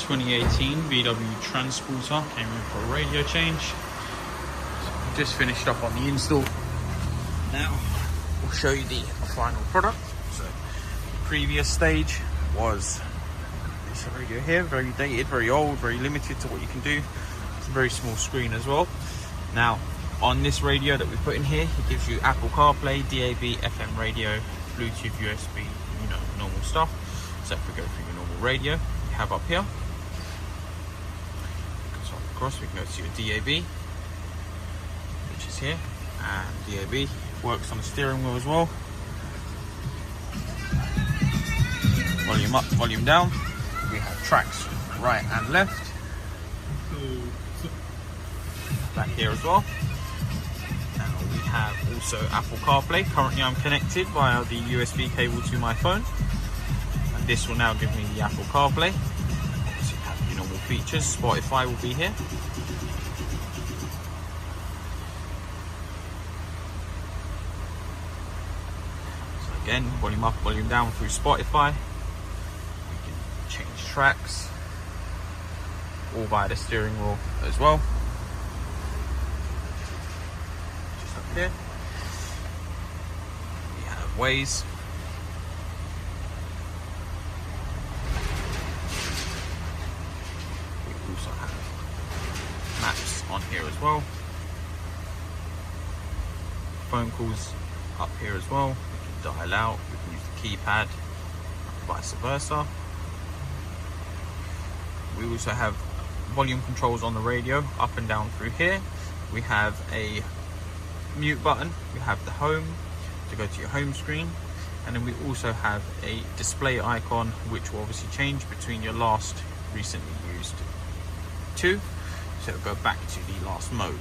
2018 VW Transporter, came in for a radio change. So just finished up on the install. Now we'll show you the final product. So the previous stage was this radio here, very dated, very old, very limited to what you can do. It's a very small screen as well. Now on this radio that we put in here, it gives you Apple CarPlay, DAB, FM radio, Bluetooth, USB, normal stuff. So if we go through your normal radio, you have up here, across, we can go to your DAB, which is here, and DAB works on the steering wheel as well. Volume up, volume down. We have tracks right and left. Back here as well. Now we have also Apple CarPlay. Currently I'm connected via the USB cable to my phone. And this will now give me the Apple CarPlay. So you have your normal features. Spotify will be here. So again, volume up, volume down through Spotify. We can change tracks, all via the steering wheel as well. Just up here, we have Waze. We also have maps on here as well. Phone calls up here as well. We can dial out, we can use the keypad, vice versa. We also have volume controls on the radio, up and down through here. We have a mute button, we have the home to go to your home screen, and then we also have a display icon which will obviously change between your last recently used two, so it'll go back to the last mode.